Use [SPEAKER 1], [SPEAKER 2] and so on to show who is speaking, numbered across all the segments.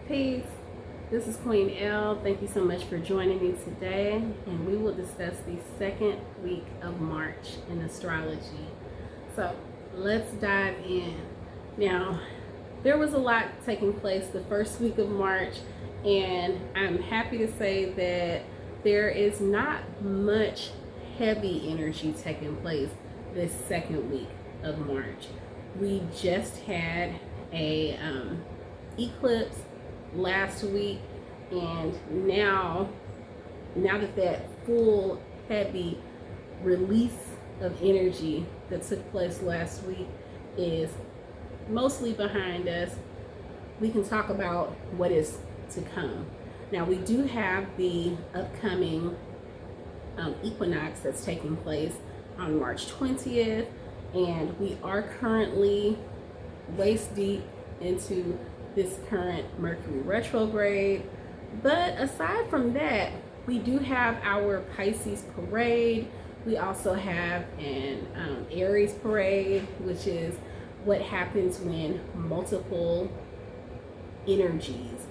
[SPEAKER 1] Peace. This is Queen Elle. Thank you so much for joining me today, and we will discuss the second week of March in astrology. So let's dive in. Now, there was a lot taking place the first week of March, and I'm happy to say that there is not much heavy energy taking place this second week of March. We just had a eclipse last week, and now that full heavy release of energy that took place last week is mostly behind us, we can talk about what is to come. Now, we do have the upcoming equinox that's taking place on March 20th, and we are currently waist deep into this current Mercury retrograde. But aside from that, we do have our Pisces parade. We also have an Aries parade, which is what happens when multiple energies,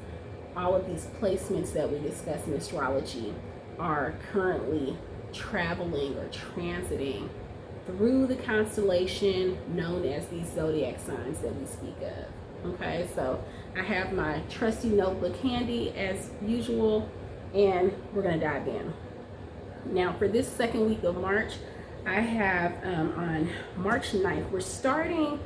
[SPEAKER 1] all of these placements that we discuss in astrology, are currently traveling or transiting through the constellation known as these zodiac signs that we speak of. Okay, so I have my trusty notebook handy as usual, and we're going to dive in. Now, for this second week of March, I have on March 9th, we're starting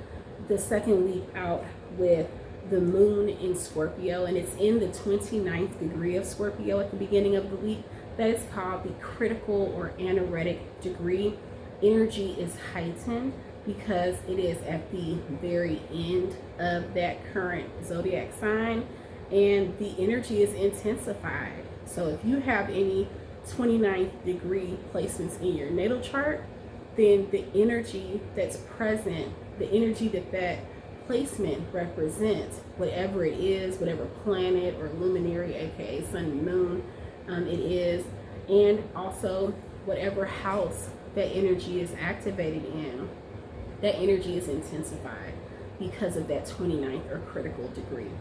[SPEAKER 1] the second week out with the moon in Scorpio, and it's in the 29th degree of Scorpio at the beginning of the week. That is called the critical or anaretic degree. Energy is heightened because it is at the very end of that current zodiac sign, and the energy is intensified. So if you have any 29th degree placements in your natal chart, then the energy that's present, the energy that placement represents, whatever it is, whatever planet or luminary, aka sun and moon, it is, and also whatever house that energy is activated in, that energy is intensified because of that 29th or critical degree.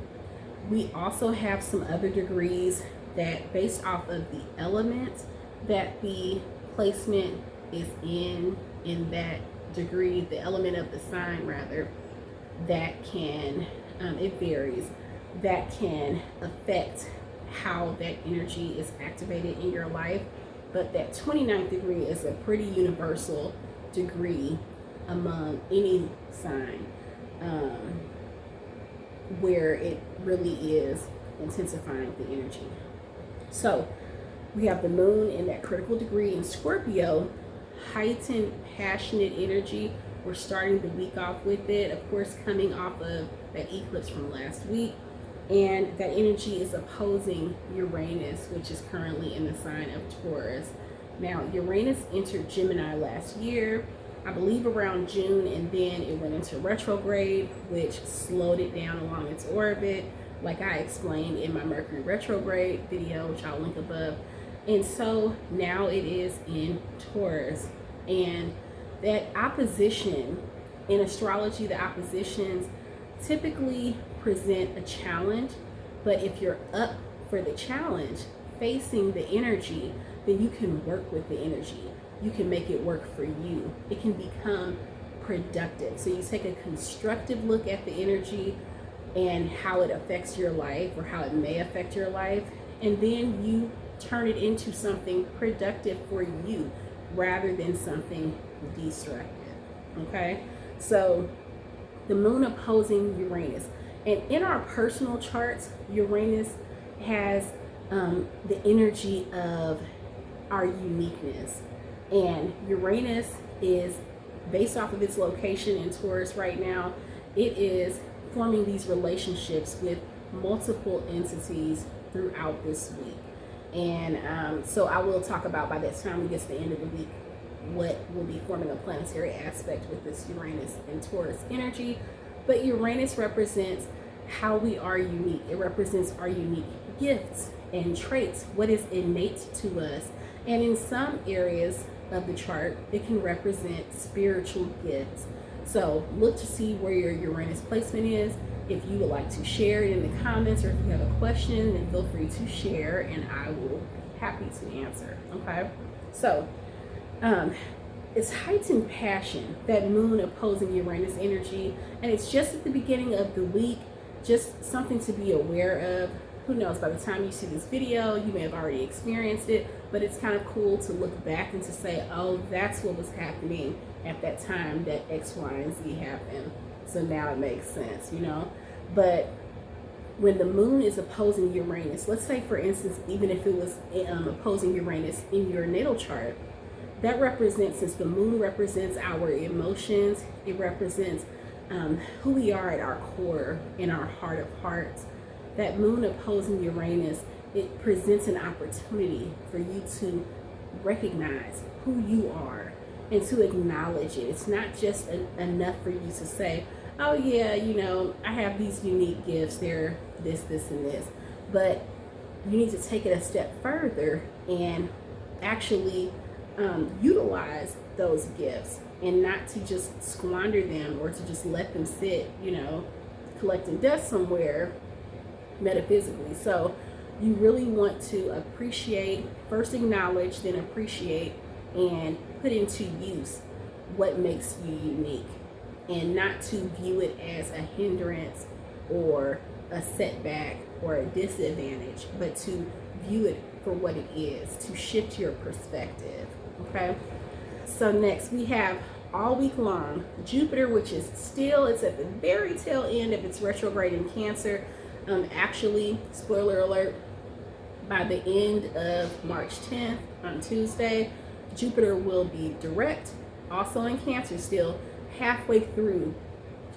[SPEAKER 1] We also have some other degrees that, based off of the element that the placement is in that degree, the element of the sign rather, that can, it varies, that can affect how that energy is activated in your life. But that 29th degree is a pretty universal degree among any sign, where it really is intensifying the energy. So we have the moon in that critical degree in Scorpio, heightened, passionate energy. We're starting the week off with it, of course, coming off of that eclipse from last week. And that energy is opposing Uranus, which is currently in the sign of Taurus. Now, Uranus entered Gemini last year, I believe around June, and then it went into retrograde, which slowed it down along its orbit, like I explained in my Mercury retrograde video, which I'll link above. And so now it is in Taurus. And that opposition, in astrology, the oppositions typically present a challenge, but if you're up for the challenge, facing the energy, then you can work with the energy. You can make it work for you. It can become productive. So you take a constructive look at the energy and how it affects your life, or how it may affect your life, and then you turn it into something productive for you rather than something destructive. Okay, so the moon opposing Uranus. And in our personal charts, Uranus has the energy of our uniqueness. And Uranus is, based off of its location in Taurus right now, it is forming these relationships with multiple entities throughout this week. And so I will talk about, by the time we get to the end of the week, what will be forming a planetary aspect with this Uranus and Taurus energy. But Uranus represents how we are unique. It represents our unique gifts and traits, what is innate to us. And in some areas of the chart, it can represent spiritual gifts. So look to see where your Uranus placement is If you would like to share it in the comments, or if you have a question, then feel free to share and I will be happy to answer. Okay, so it's heightened passion, that moon opposing Uranus energy, and it's just at the beginning of the week, just something to be aware of. Who knows, by the time you see this video, you may have already experienced it, but it's kind of cool to look back and to say, oh, that's what was happening at that time that X, Y, and Z happened. So now it makes sense, you know. But when the moon is opposing Uranus, let's say, for instance, even if it was opposing Uranus in your natal chart, that represents, since the moon represents our emotions, it represents who we are at our core, in our heart of hearts. That moon opposing Uranus, it presents an opportunity for you to recognize who you are and to acknowledge it. It's not just enough for you to say, oh yeah, you know, I have these unique gifts, they're this, and this. But you need to take it a step further and actually utilize those gifts, and not to just squander them or to just let them sit, you know, collecting dust somewhere metaphysically. So you really want to appreciate, first acknowledge, then appreciate, and put into use what makes you unique, and not to view it as a hindrance or a setback or a disadvantage, but to view it for what it is, to shift your perspective. Okay, so next we have all week long Jupiter, which is still, it's at the very tail end of its retrograde in Cancer. Actually, spoiler alert, by the end of March 10th, on Tuesday, Jupiter will be direct, also in Cancer, still halfway through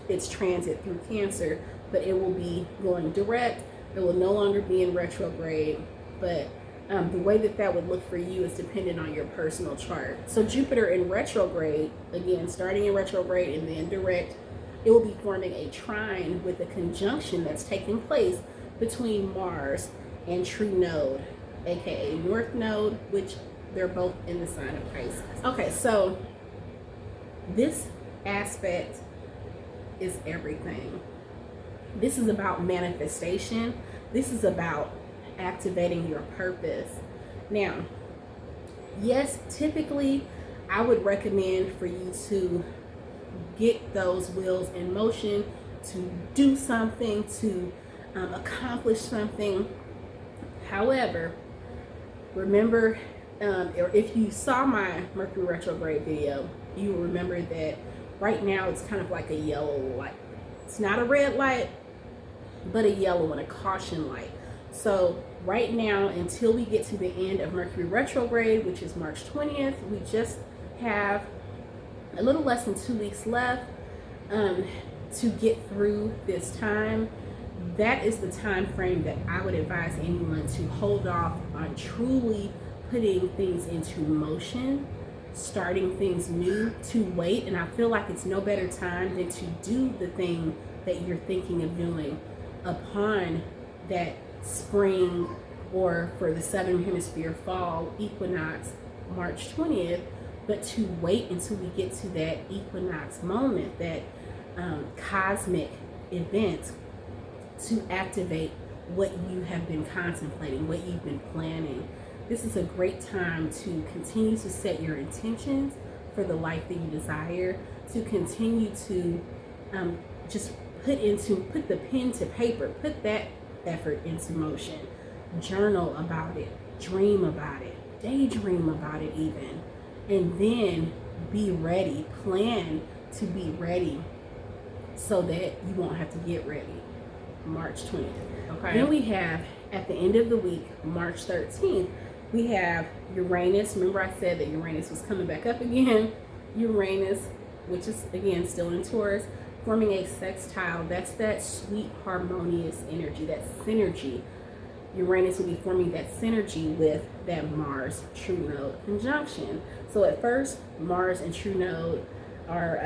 [SPEAKER 1] its transit through Cancer, but it will be going direct. It will no longer be in retrograde, but the way that would look for you is dependent on your personal chart. So Jupiter in retrograde, again, starting in retrograde and then direct, it will be forming a trine with a conjunction that's taking place between Mars and True Node, aka North Node, which they're both in the sign of Pisces. Okay, so this aspect is everything. This is about manifestation. This is about activating your purpose. Now, yes, typically I would recommend for you to get those wheels in motion, to do something, to accomplish something. However, remember, or if you saw my Mercury retrograde video, you will remember that right now it's kind of like a yellow light. It's not a red light, but a yellow and a caution light. So right now, until we get to the end of Mercury retrograde, which is March 20th, we just have a little less than 2 weeks left to get through this time. That is the time frame that I would advise anyone to hold off on truly putting things into motion, starting things new, to wait. And I feel like it's no better time than to do the thing that you're thinking of doing upon that spring, or for the Southern Hemisphere fall equinox, March 20th, but to wait until we get to that equinox moment, that cosmic event, to activate what you have been contemplating, what you've been planning. This is a great time to continue to set your intentions for the life that you desire, to continue to just put the pen to paper, put that effort into motion. Journal about it, dream about it, daydream about it even, and then be ready, plan to be ready so that you won't have to get ready. March 20th, okay? Then we have, at the end of the week, March 13th, we have Uranus. Remember I said that Uranus was coming back up again. Uranus, which is again still in Taurus, forming a sextile. That's that sweet, harmonious energy, that synergy. Uranus will be forming that synergy with that Mars True Node conjunction. So at first, Mars and True Node are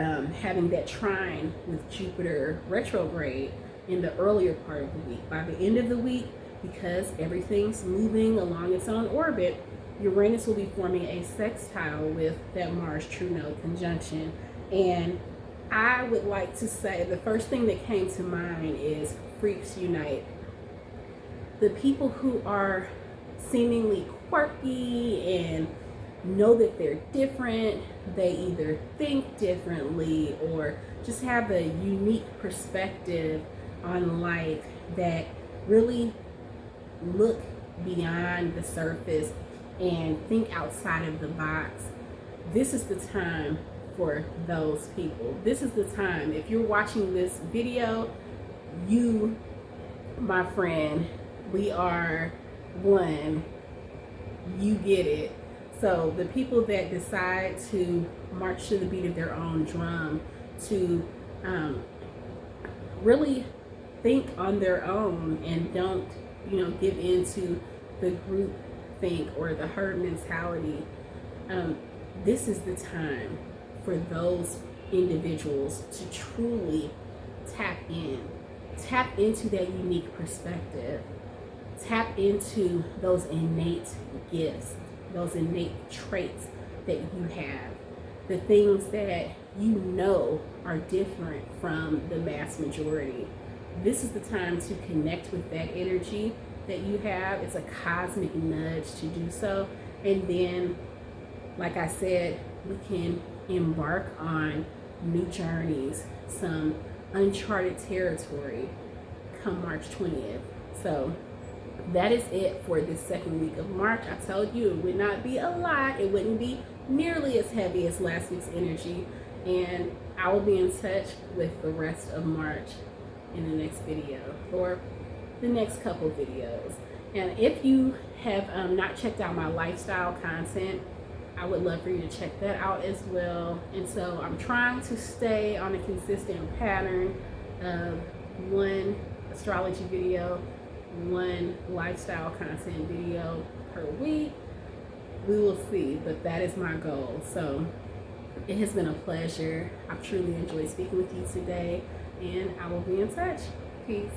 [SPEAKER 1] having that trine with Jupiter retrograde in the earlier part of the week. By the end of the week, because everything's moving along its own orbit, Uranus will be forming a sextile with that Mars True Node conjunction. And I would like to say the first thing that came to mind is Freaks Unite. The people who are seemingly quirky and know that they're different, they either think differently or just have a unique perspective on life that really look beyond the surface and think outside of the box. This is the time for those people. This is the time. If you're watching this video, you, my friend, we are one. You get it. So the people that decide to march to the beat of their own drum, to really think on their own and don't, give into the group think or the herd mentality, this is the time for those individuals to truly tap into that unique perspective, tap into those innate gifts, those innate traits that you have, the things that are different from the mass majority. This is the time to connect with that energy that you have. It's a cosmic nudge to do so. And then, like I said, we can embark on new journeys, some uncharted territory come March 20th. So that is it for this second week of March. I told you it would not be a lot. It wouldn't be nearly as heavy as last week's energy. And I will be in touch with the rest of March in the next video or the next couple videos. And if you have not checked out my lifestyle content, I would love for you to check that out as well. And so I'm trying to stay on a consistent pattern of one astrology video, one lifestyle content video per week. We will see, but that is my goal. So it has been a pleasure. I've truly enjoyed speaking with you today, and I will be in touch. Peace.